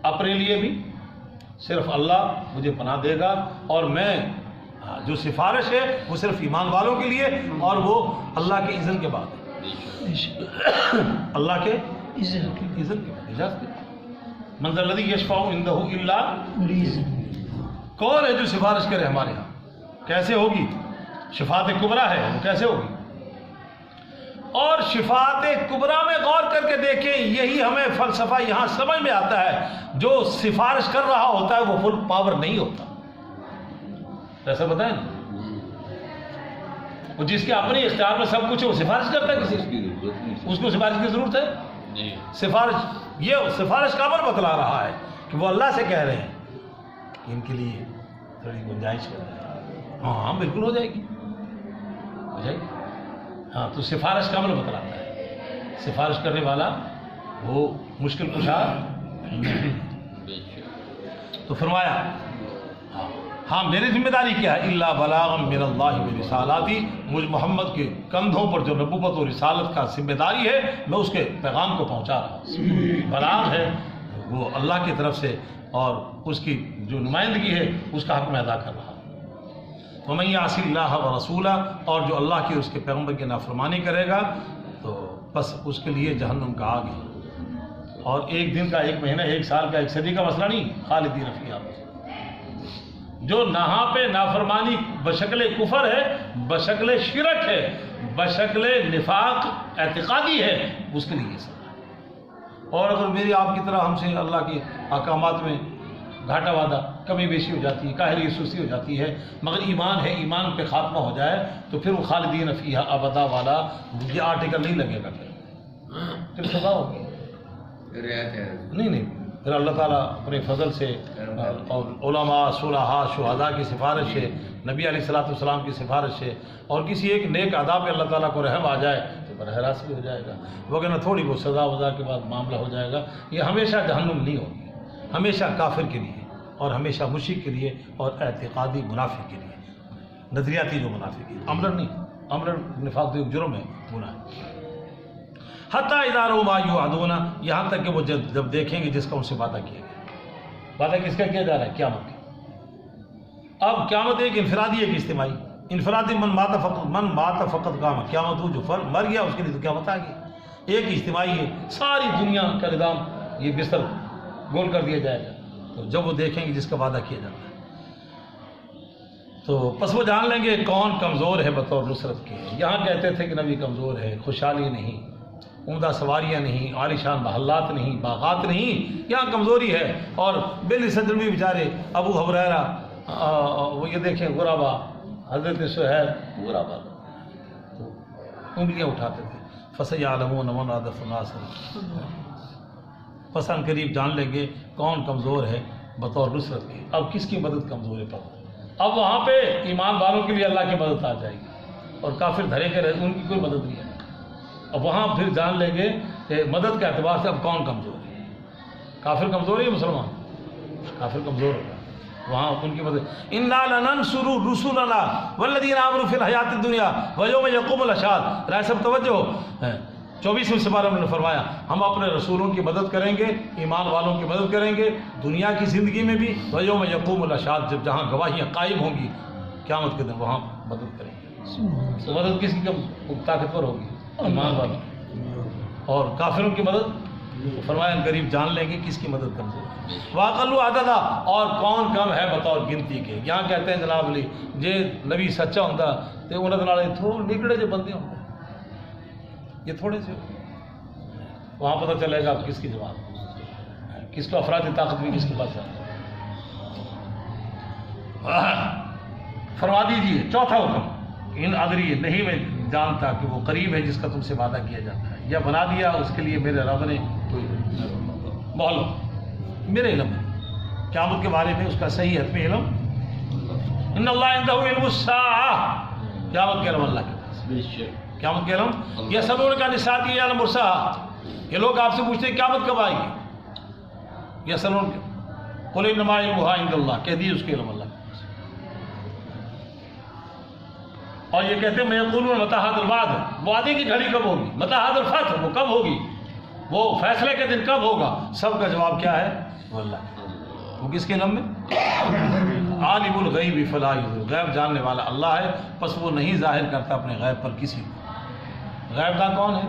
S1: اپنے لیے بھی صرف اللہ مجھے پناہ دے گا، اور میں جو سفارش ہے وہ صرف ایمان والوں کے لیے، اور وہ اللہ کے اذن کے بعد، اللہ کے اذن کے بعد، اجازت کے بعد. من ذا الذی یشفع عندہ الا کون ہے جو سفارش کرے ہمارے ہاں؟ کیسے ہوگی؟ شفاعت کبریٰ ہے، وہ کیسے ہوگی؟ اور شفاعت کبریٰ میں غور کر کے دیکھیں، یہی ہمیں فلسفہ یہاں سمجھ میں آتا ہے. جو سفارش کر رہا ہوتا ہے وہ فل پاور نہیں ہوتا. ایسا بتائیں نا، وہ جس کے اپنے اختیار میں سب کچھ ہے وہ سفارش کرتا ہے کسی کی؟ اس کو سفارش کی ضرورت ہے؟ سفارش، یہ سفارش کا عمل بتلا رہا ہے کہ وہ اللہ سے کہہ رہے ہیں کہ ان کے لیے تھوڑی گنجائش کر رہے ہیں. ہاں بالکل ہو جائے گی، ہو جائے گی. ہاں تو سفارش کا عمل بتلاتا ہے. سفارش کرنے والا وہ مشکل کشا نہیں. تو فرمایا ہاں میری ذمہ داری کیا ہے؟ الا بلاغا من اللہ برسالاتی، مجھ محمد کے کندھوں پر جو نبوت و رسالت کا ذمہ داری ہے میں اس کے پیغام کو پہنچا رہا ہوں. بلاغ ہے وہ اللہ کی طرف سے، اور اس کی جو نمائندگی ہے اس کا حق میں ادا کر رہا ہوں. وَمَن يَعْصِ اللَّهَ وَرَسُولَهُ، اور جو اللہ کی اور اس کے پیغمبر کی نافرمانی کرے گا تو بس اس کے لیے جہنم کا آگ ہے. اور ایک دن کا، ایک مہینہ، ایک سال کا، ایک صدی کا مسئلہ نہیں، خالدین فیہا. جو نہاں پہ نافرمانی بشکل کفر ہے، بشکل شرک ہے، بشکل نفاق اعتقادی ہے، اس کے لیے یہ سزا ہے. اور اگر میری آپ کی طرح ہم سے اللہ کے احکامات میں گھاٹا وعدہ، کمی بیشی ہو جاتی ہے، کاہلی سستی ہو جاتی ہے، مگر ایمان ہے، ایمان پہ خاتمہ ہو جائے تو پھر وہ خالدین فیہا ابدا والا یہ آرٹیکل نہیں لگے گا، پھر سزا ہوگی. نہیں، پھر اللہ تعالیٰ اپنے فضل سے اور علماء، صلحاء، شہداء کی سفارش ہے، نبی علیہ الصلوۃ والسلام کی سفارش ہے، اور کسی ایک نیک ادا پہ اللہ تعالیٰ کو رحم آ جائے تو براہ راست بھی ہو جائے گا. وغیرہ تھوڑی بہت سزا وزا کے بعد معاملہ ہو جائے گا. یہ ہمیشہ جہنم نہیں ہوگی، ہمیشہ کافر کے لیے، اور ہمیشہ مشرک کے لیے، اور اعتقادی منافق کے لیے. نظریاتی جو منافق ہے، عملاً نہیں، عملاً نفاق ایک جرم ہے، گناہ ہے. حتیٰ اذا رأوا ما یوعدون، یہاں تک کہ وہ جب دیکھیں گے جس کا ان سے وعدہ کیا گیا. وعدہ کس کا کیا جا رہا ہے؟ قیامت کا. اب قیامت ایک انفرادی، ایک اجتماعی. انفرادی من مات فقط قام، قیامت ہو جو فرد مر گیا اس کے لیے تو قیامت آ گئی. ایک اجتماعی ہے، ساری دنیا کا نظام یہ بستر گول کر دیا جائے گا. تو جب وہ دیکھیں گے جس کا وعدہ کیا جاتا ہے تو پس وہ جان لیں گے کون کمزور ہے بطور نصرت کے. یہاں کہتے تھے کہ نبی کمزور ہے، خوشحالی نہیں، عمدہ سواریاں نہیں، عالیشان محلات نہیں، باغات نہیں، یہاں کمزوری ہے. اور بل صدر بھی بیچارے ابو ہریرہ، وہ یہ دیکھیں غربا، حضرت صہیب غربا. تو انگلیاں اٹھاتے تھے. فَسَيَعْلَمُونَ مَنْ أَضْعَفُ نَاصِرًا. پس ان قریب جان لیں گے کون کمزور ہے بطور نصرت کے. اب کس کی مدد کمزور ہے پڑھ. اب وہاں پہ ایمان والوں کے لیے اللہ کی مدد آ جائے گی اور کافر دھرے کے رہے ان کی کوئی مدد نہیں ہے. اب وہاں پھر جان لیں گے کہ مدد کے اعتبار سے اب کون کمزور ہے. کافر کمزور ہے یا مسلمان؟ کافر کمزور ہوگا. وہاں ان کی مدد. اِنَّا لَنَنْصُرُ رُسُلَنَا وَالَّذِينَ آمَنُوا فِي الْحَيَاةِ الدُّنْيَا وَيَوْمَ يَقُومُ الْأَشْهَادُ. رائے صاحب توجہ. 24ویں سپارہ میں نے فرمایا ہم اپنے رسولوں کی مدد کریں گے, ایمان والوں کی مدد کریں گے دنیا کی زندگی میں بھی, وَيَوْمَ يَقُومُ الْأَشْهَادُ جب جہاں گواہیاں قائم ہوں گی قیامت کے دن وہاں مدد کریں گے. تو مدد کس کی کم طاقتور ہوگی؟ ایمان والوں. اور کافروں کی مدد فرمایا قریب جان لیں گے کس کی مدد کمزور ہے. واقعلو عددا اور کون کم ہے بطور گنتی کے. یہاں کہتے ہیں جناب علی جے نبی سچا ہوتا تو انہوں نے تھوڑے نکڑے جو بندے ہوتے یہ تھوڑے سے وہاں پتہ چلے گا کس کی جواب کس کو افرادی طاقت بھی کس کے پاس ہے. فرما دیجیے چوتھا حکم ان ادری نہیں میں جانتا کہ وہ قریب ہے جس کا تم سے وعدہ کیا جاتا ہے یا بنا دیا اس کے لیے میرے رب نے کوئی معلوم میرے علم ہے قیامت کے بارے میں اس کا صحیح حتمی علم. ان اللہ عنده علم الساعہ قیامت کے علم اللہ کے پاس. قیامت کے علم یہ سلون کا نسات یہ علم مرساہ. یہ لوگ آپ سے پوچھتے ہیں قیامت کب آئے گی. یہ سلون قل انما علمها عند اللہ کہہ دیجیے اس کے علم اللہ کے پاس. اور یہ کہتے ہیں میں یقولون متی ھذا الوعد وعدے کی گھڑی کب ہوگی. متی ھذا الفتح وہ کب ہوگی وہ فیصلے کے دن کب ہوگا. سب کا جواب کیا ہے وہ اللہ. وہ کس کے علم میں عالم الغیب فلا یظہر غیب جاننے والا اللہ ہے پس وہ نہیں ظاہر کرتا اپنے غیب پر کسی کو. غیب داں کون ہے؟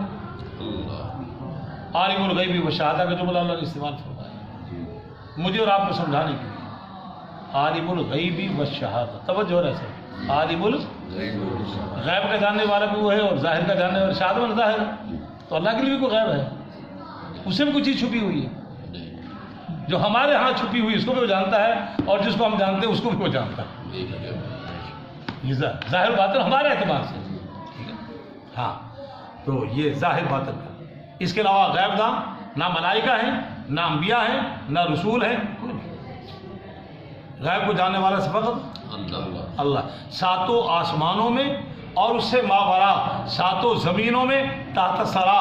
S1: عالم الغیب و شہادہ کا جملہ اللہ نے استعمال فرمایا مجھے اور آپ کو سمجھانے کے لیے. عالم الغیب و شہادہ توجہ ہے سر. عالم غیب کا جاننے والا بھی وہ ہے اور ظاہر کا جاننے والا شہادہ میں ظاہر ہے. تو اللہ کے لیے بھی کوئی غیب ہے اسے بھی کچھ چیز چھپی ہوئی ہے جو ہمارے ہاں چھپی ہوئی اس کو بھی وہ جانتا ہے اور جس کو ہم جانتے ہیں اس کو بھی وہ جانتا ہے. ظاہر باطن ہمارے اعتبار سے ہاں تو یہ ظاہر باطن کا. اس کے علاوہ غیب داں نہ ملائکہ ہیں نہ انبیاء ہیں نہ رسول ہیں کوئی نہیں. غیب کو جاننے والا سے فقط اللہ. ساتوں آسمانوں میں اور اس سے ماورا ساتوں زمینوں میں تحت سرا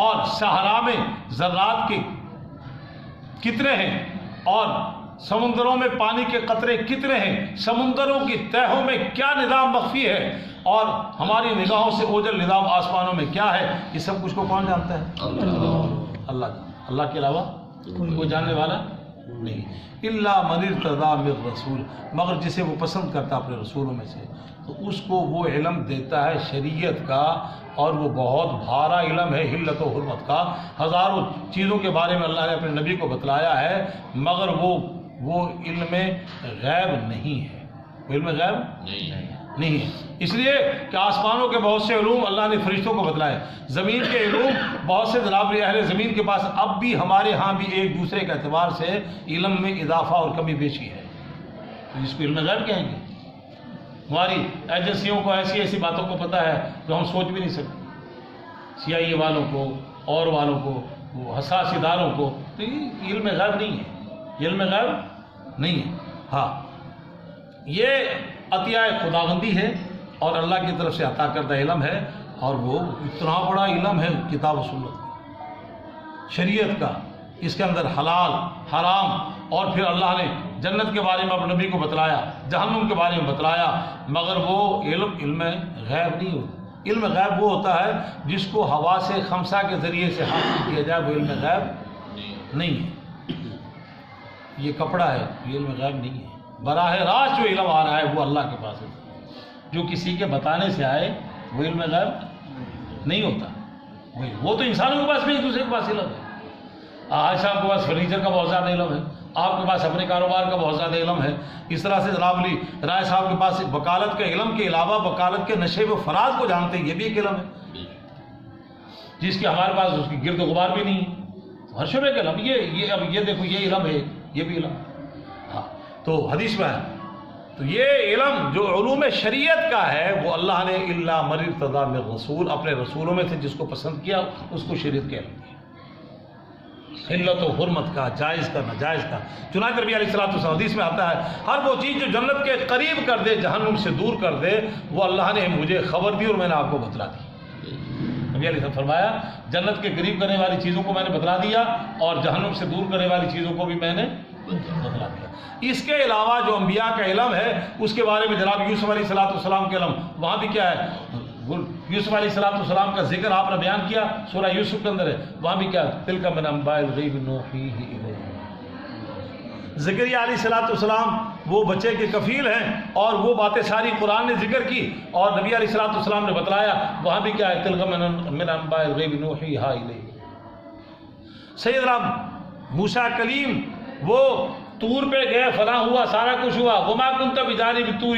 S1: اور صحرا میں ذرات کے کتنے ہیں اور سمندروں میں پانی کے قطرے کتنے ہیں. سمندروں کی تہوں میں کیا نظام مخفی ہے اور ہماری نگاہوں سے اوجھل نظام آسمانوں میں کیا ہے. یہ سب کچھ کو کون جانتا ہے؟ اللہ. اللہ کے علاوہ کوئی جاننے والا نہیں. الا من ارتضی من رسول مگر جسے وہ پسند کرتا اپنے رسولوں میں سے تو اس کو وہ علم دیتا ہے شریعت کا اور وہ بہت بھارا علم ہے حلت و حرمت کا. ہزاروں چیزوں کے بارے میں اللہ نے اپنے نبی کو بتلایا ہے مگر وہ علم غیب نہیں ہے. وہ علم غیب نہیں ہے. اس لیے کہ آسمانوں کے بہت سے علوم اللہ نے فرشتوں کو بتلائے. زمین کے علوم بہت سے جناب اہل زمین کے پاس اب بھی ہمارے ہاں بھی ایک دوسرے کے اعتبار سے علم میں اضافہ اور کمی بیشی ہے. تو اس کو علم غیب کہیں گے. ہماری ایجنسیوں کو ایسی باتوں کو پتہ ہے جو ہم سوچ بھی نہیں سکتے. CIA والوں کو اور والوں کو وہ حساس اداروں کو تو یہ علم غیب نہیں ہے. یہ علم غیب نہیں ہے. ہاں یہ عطیہ خداوندی ہے اور اللہ کی طرف سے عطا کردہ علم ہے اور وہ اتنا بڑا علم ہے کتاب و سنت شریعت کا. اس کے اندر حلال حرام اور پھر اللہ نے جنت کے بارے میں اپنے نبی کو بتلایا جہنم کے بارے میں بتلایا مگر وہ علم غیب نہیں ہوتا. علم غیب وہ ہوتا ہے جس کو ہوا سے خمسہ کے ذریعے سے حاصل کیا جائے وہ علم غیب نہیں ہے. یہ کپڑا ہے یہ علم غیب نہیں ہے. براہ راست جو علم آ رہا ہے وہ اللہ کے پاس ہے. جو کسی کے بتانے سے آئے وہ علم غیب نہیں ہوتا. وہ تو انسانوں کے پاس بھی ایک دوسرے کے پاس علم ہے. آج صاحب کے پاس فرنیچر کا بہت زیادہ علم ہے. آپ کے پاس اپنے کاروبار کا بہت زیادہ علم ہے. اس طرح سے جناب علی رائے صاحب کے پاس وکالت کے علم کے علاوہ وکالت کے نشے و فراز کو جانتے ہیں یہ بھی ایک علم ہے جس کے ہمارے پاس اس کی گرد و غبار بھی نہیں ہے. ہر شعبے کا علم اب یہ دیکھو یہ علم ہے یہ بھی علم ہے. ہاں تو حدیث میں ہے تو یہ علم جو علوم شریعت کا ہے وہ اللہ نے الا من ارتضی من رسول، اپنے رسولوں میں سے جس کو پسند کیا اس کو شریعت کے علم دیا، حلت و حرمت کا، جائز کا، ناجائز کا۔ چنانچہ نبی علیہ الصلوۃ والسلام حدیث میں آتا ہے ہر وہ چیز جو جنت کے قریب کر دے، جہنم سے دور کر دے، وہ اللہ نے مجھے خبر دی اور میں نے آپ کو بتلا دی۔ نبی علیہ السلام فرمایا جنت کے قریب کرنے والی چیزوں کو میں نے بتلا دیا اور جہنم سے دور کرنے والی چیزوں کو بھی میں نے بتلا دیا۔ اس کے علاوہ جو انبیاء کا علم ہے اس کے بارے میں جناب یوسف علیہ السلام کے علم، وہاں بھی کیا ہے، یوسف علیہ السلام کا ذکر آپ نے بیان کیا سورہ یوسف کے اندر ہے، وہاں بھی کیا تلک من انباء الغیب نوحیہ الیک۔ زکریا علیہ السلام وہ بچے کے کفیل ہیں اور وہ باتیں ساری قرآن نے ذکر کی اور نبی علیہ السلام نے بتلایا، وہاں بھی کیا ہے تلک من انباء الغیب نوحیہ الیک۔ سیدنا موسیٰ کلیم وہ طور پہ گئے، فلاں ہوا، سارا کچھ ہوا، وما کنت بجانب الطور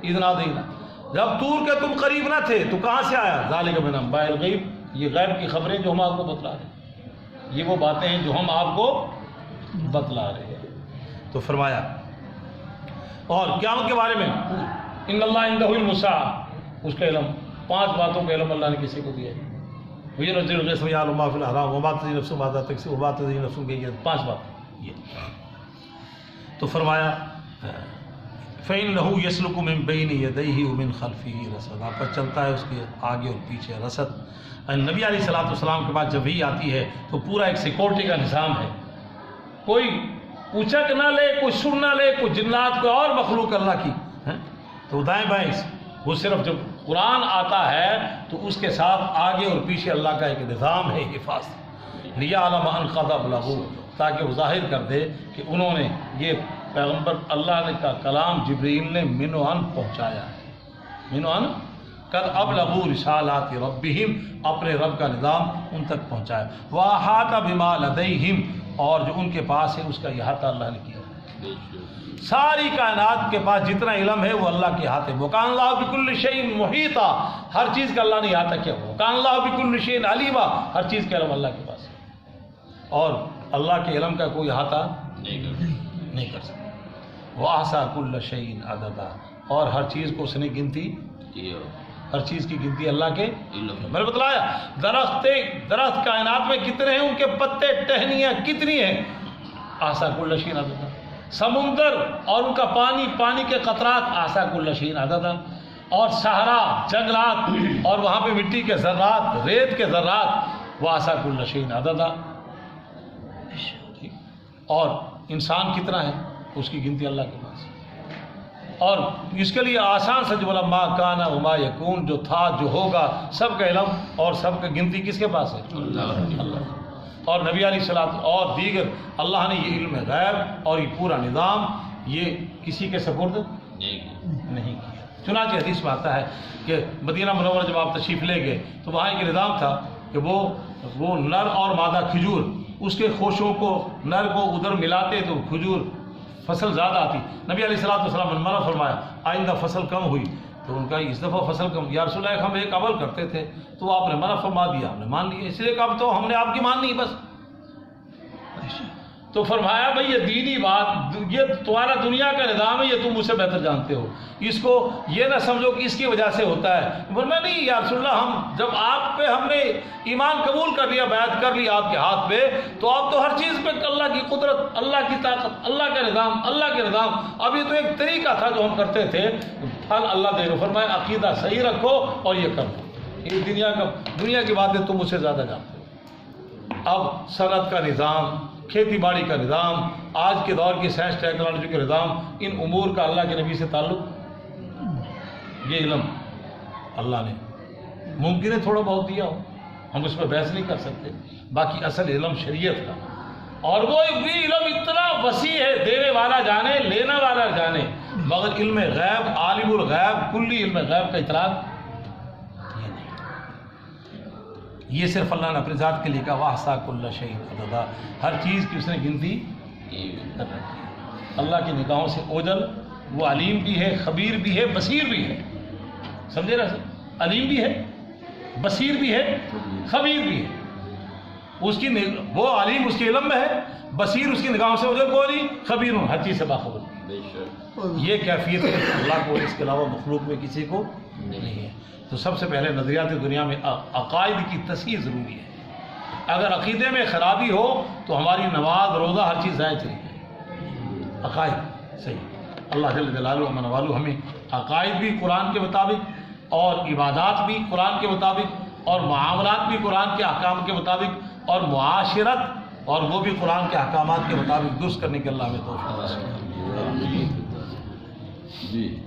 S1: اذ نادینا، جب طور کے تم قریب نہ تھے تو کہاں سے آیا؟ ذالک من انباء الغیب، یہ غیب کی خبریں جو ہم آپ کو بتلا رہے ہیں، یہ وہ باتیں ہیں جو ہم آپ کو بتلا رہے ہیں۔ تو فرمایا اور قیامت کے بارے میں ان اللہ عندہ الساعۃ، اس کا علم، 5 باتوں کا علم اللہ نے کسی کو دیا ہے، وینزل الغیث ویعلم ما فی الارحام وما تدری نفس ماذا تکسب وما تدری نفس بأی ارض، 5 بات یہ۔ تو فرمایا فإنه يسلك من بين يديه ومن خلفه رصدا، پر چلتا ہے اس کے آگے اور پیچھے رصد۔ نبی علیہ السلام کے بعد جب وحی آتی ہے تو پورا ایک سیکورٹی کا نظام ہے، کوئی اچک نہ لے، کوئی سن نہ لے، کوئی جنات کوئی اور مخلوق اللہ کی تو دائیں بائیں، وہ صرف جب قرآن آتا ہے تو اس کے ساتھ آگے اور پیچھے اللہ کا ایک نظام ہے حفاظت، لیعلم ان قد ابلغوا، تاکہ وہ ظاہر کر دے کہ انہوں نے یہ پیغمبر اللہ نے کا کلام جبرائیل نے من و عن پہنچایا ہے، من و عن قد ابلغوا رسالات ربہم، اپنے رب کا نظام ان تک پہنچایا، واحاط بما لدیہم، اور جو ان کے پاس ہے اس کا احاطہ اللہ نے کیا۔ ساری کائنات کے پاس جتنا علم ہے وہ اللہ کے ہاتھ ہے، وکان اللہ بکل شیء محیطا، ہر چیز کا اللہ نے احاطہ کیا، وکان اللہ بکل شیء علیما، ہر چیز کا علم اللہ کے پاس ہے اور اللہ کے علم کا کوئی احاطہ نہیں کر سکتا۔ وَأَحْصَىٰ كُلَّ شَيْءٍ عَدَدًا، اور ہر چیز کو اس نے گنتی، ہر چیز کی گنتی اللہ کے میں نے بتلایا۔ درخت کائنات میں کتنے ہیں، ان کے پتے ٹہنیاں کتنی ہیں، احصیٰ کل شیء عددا۔ سمندر اور ان کا پانی کے قطرات، احصیٰ کل شیء عددا۔ اور صحرا، جنگلات اور وہاں پہ مٹی کے ذرات، ریت کے ذرات، وہ احصیٰ کل شیء عددا۔ اور انسان کتنا ہے اس کی گنتی اللہ کے پاس، اور اس کے لیے آسان سے جو ما کان وما یکون، جو تھا جو ہوگا سب کا علم اور سب کا گنتی کس کے پاس ہے؟ اللہ۔ اور نبی علیہ الصلوۃ اور دیگر اللہ نے یہ علم غیب اور یہ پورا نظام یہ کسی کے سپرد نہیں کیا۔ چنانچہ حدیث میں آتا ہے کہ مدینہ منورہ جب آپ تشریف لے گئے تو وہاں ایک نظام تھا کہ وہ نر اور مادہ کھجور، اس کے خوشوں کو نر کو ادھر ملاتے تو کھجور فصل زیادہ آتی۔ نبی علیہ السلام نے منع فرمایا، آئندہ فصل کم ہوئی تو ان کا اس دفعہ فصل کم، یا رسول اللہ ہم ایک عمل کرتے تھے تو آپ نے منع فرما دیا، ہم نے مان لیا، اس لیے کہ اب تو ہم نے آپ کی ماننی بس۔ تو فرمایا بھائی یہ دینی بات، یہ تمہارا دنیا کا نظام ہے، یہ تم مجھ سے بہتر جانتے ہو، اس کو یہ نہ سمجھو کہ اس کی وجہ سے ہوتا ہے۔ فرمایا نہیں یا رسول اللہ، ہم جب آپ پہ ہم نے ایمان قبول کر لیا، بیعت کر لی آپ کے ہاتھ پہ، تو آپ تو ہر چیز پہ اللہ کی قدرت، اللہ کی طاقت، اللہ کا نظام، اللہ کے نظام، اب یہ تو ایک طریقہ تھا جو ہم کرتے تھے، پھل اللہ دے گا۔ فرمایا عقیدہ صحیح رکھو اور یہ کرو، یہ دنیا کی باتیں تم مجھ سے زیادہ جانتے ہو۔ اب صنعت کا نظام، کھیتی باڑی کا نظام، آج کے دور کی سائنس ٹیکنالوجی کا نظام، ان امور کا اللہ کے نبی سے تعلق، یہ علم اللہ نے ممکن ہے تھوڑا بہت دیا ہو، ہم اس پہ بحث نہیں کر سکتے، باقی اصل علم شریعت کا، اور وہ بھی علم اتنا وسیع ہے، دینے والا جانے، لینا والا جانے، مگر علم غیب، عالم الغیب، کلی علم غیب کا اطلاق یہ صرف اللہ نے اپنے ذات کے لیے کہا، وَأَحْصَىٰ كُلَّ شَيْءٍ عَدَدًا، ہر چیز کی اس نے گنتی کر رکھی ہے۔ اللہ کی نگاہوں سے اوجل، وہ علیم بھی ہے، خبیر بھی ہے، بصیر بھی ہے، سمجھے نا؟ علیم بھی ہے، بصیر بھی ہے، خبیر بھی ہے۔ اس کی وہ علیم اس کے علم میں ہے، بصیر اس کی نگاہوں سے اوجھل کوئی نہیں، خبیر ہر چیز سے باخبر۔ یہ کیفیت اللہ کو، اس کے علاوہ مخلوق میں کسی کو نہیں ہے۔ تو سب سے پہلے نظریات دنیا میں عقائد کی تصحیح ضروری ہے۔ اگر عقیدے میں خرابی ہو تو ہماری نماز، روزہ، ہر چیز ضائع چلی جائے۔ عقائد صحیح، اللہ جل جلالہ و من والہ ہمیں عقائد بھی قرآن کے مطابق، اور عبادات بھی قرآن کے مطابق، اور معاملات بھی قرآن کے احکام کے مطابق، اور معاشرت اور وہ بھی قرآن کے احکامات کے مطابق درست کرنے کے اللہ ہمیں توفیق عطا فرمائے۔
S2: جی